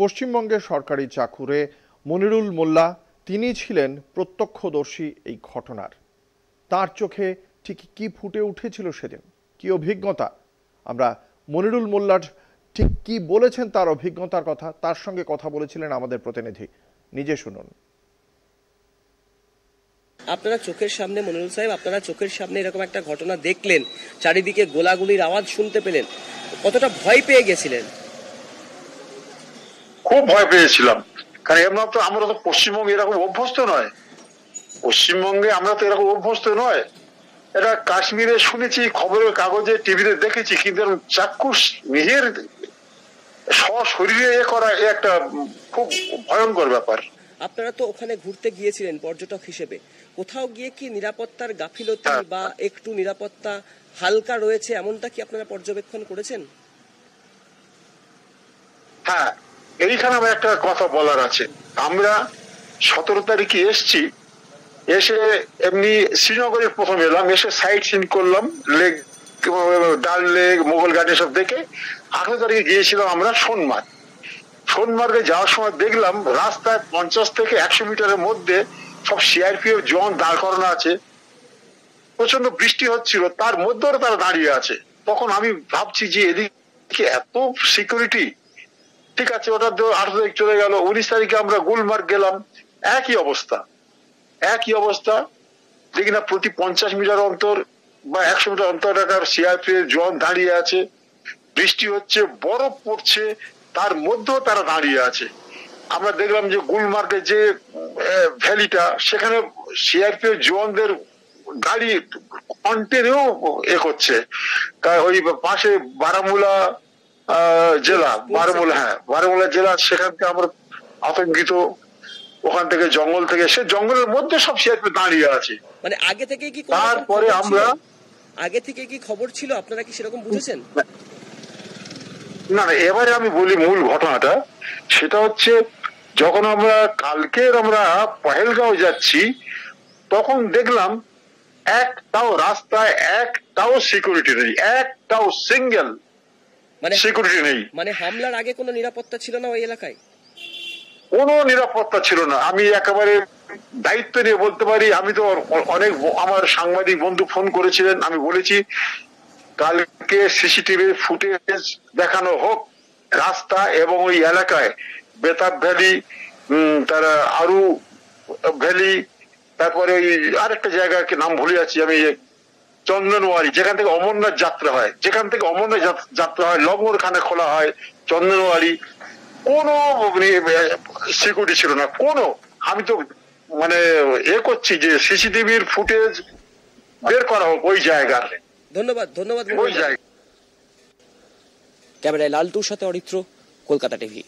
পশ্চিমবঙ্গের সরকারি চাকুরে মনিরুল মোল্লা তিনি ছিলেন প্রত্যক্ষদর্শী এই ঘটনার। তার চোখে ঠিক কি ফুটে উঠেছিল সেদিন, কি অভিজ্ঞতা, আমরা মনিরুল মোল্লার ঠিক কি বলেছেন তার অভিজ্ঞতার কথা, তার সঙ্গে কথা বলেছিলেন আমাদের প্রতিনিধি, নিজে শুনুন। আপনারা চোখের সামনে, মনিরুল সাহেব, আপনারা চোখের সামনে এরকম একটা ঘটনা দেখলেন, চারিদিকে গোলাগুলির আওয়াজ শুনতে পেলেন, কতটা ভয় পেয়ে গেছিলেন? খুব ভয় পেয়েছিলাম, কারণ আমরা তো পশ্চিমবঙ্গে এরকম অভ্যস্ত নয়। পশ্চিমবঙ্গে আমরা তো এরকম অভ্যস্ত নয়। এটা কাশ্মীরে শুনেছি, খবরের কাগজে, টিভিতে দেখেছি, কিন্তু চাক্ষুষ নিজের সশরীরে এ করা একটা খুব ভয়ঙ্কর ব্যাপার। আপনারা তো ওখানে ঘুরতে গিয়েছিলেন পর্যটক হিসেবে, কোথাও গিয়ে কি নিরাপত্তার গাফিলতি বা একটু নিরাপত্তা হালকা রয়েছে এমনটা কি আপনারা পর্যবেক্ষণ করেছেন? হ্যাঁ, এইখানে আমার একটা কথা বলার আছে। আমরা 17 তারিখে এসছি, এসে এমনি শ্রীনগরে প্রথম এলাম, এসে সাইট সিন করলাম, লেক, ডাল লেক, মোগল গার্ডেন সব দেখে 18 তারিখে গিয়েছিলাম আমরা সোনমার্গ। সোনমার্গে যাওয়ার সময় দেখলাম রাস্তায় 50 থেকে 100 মিটারের মধ্যে সব সিআরপিএফ জওয়ান দাঁড় করানো আছে। প্রচন্ড বৃষ্টি হচ্ছিল, তার মধ্যেও তারা দাঁড়িয়ে আছে। তখন আমি ভাবছি যে এদিকে এত সিকিউরিটি, ঠিক আছে। ওটা 18 তারিখ চলে গেল, 19 তারিখে আমরা গুলমার্গ গেলাম, একই অবস্থা। দেখি না প্রতি 50 মিটার অন্তর বা 100 মিটার অন্তর একটা সিআরপিএফ জওয়ান দাঁড়িয়ে আছে। বৃষ্টি হচ্ছে, বরফ পড়ছে, তার মধ্যেও তারা দাঁড়িয়ে আছে। আমরা দেখলাম যে গুলমার্গের যে ভ্যালিটা, সেখানে সিআরপিএফ জওয়ানদের গাড়ি কন্টিনিউ এ করছে। ওই পাশে বারামুলা জেলা, বারামুলা জেলা, সেখান থেকে আমরা আতঙ্কিত। ওখান থেকে জঙ্গল থেকে, সে জঙ্গলের মধ্যে সব সিআরপিএফ দাঁড়িয়ে আছে। মানে আগে থেকে কি তারপরে আমরা খবর ছিল, আপনারা কি সেরকম বুঝেছেন? না, এবারে আমি বলি মূল ঘটনাটা। সেটা হচ্ছে, যখন আমরা আমরা পহেলগাঁও যাচ্ছি, তখন দেখলাম একটাও রাস্তায় একটাও সিকিউরিটি নেই, একটাও সিঙ্গেল সিকিউরিটি নেই। মানে হামলার আগে কোনো নিরাপত্তা ছিল না ওই এলাকায়? কোনো নিরাপত্তা ছিল না। আমি একেবারে দায়িত্ব নিয়ে বলতে পারি, আমি তো অনেক, আমার সাংবাদিক বন্ধু ফোন করেছিলেন, আমি বলেছি কালকে সিসিটিভি ফুটেজ দেখানো হোক রাস্তা এবং ওই এলাকায়, বেতাব ভ্যালি, তারা আরু ভ্যালি, তারপরে ওই আরেকটা জায়গার নাম ভুলে যাচ্ছি আমি, চন্দনওয়ারি, যেখান থেকে অমরনাথ যাত্রা হয়, লঙ্গরখানা খোলা হয়, চন্দনওয়ারি, কোনো সিকিউরিটি ছিল না কোনো। আমি তো মানে করছি যে সিসিটিভির ফুটেজ বের করা হোক ওই জায়গার। ধন্যবাদ। ওই জায়গা। ক্যামেরায় লালটুর সাথে অরিত্র, কলকাতা টিভি।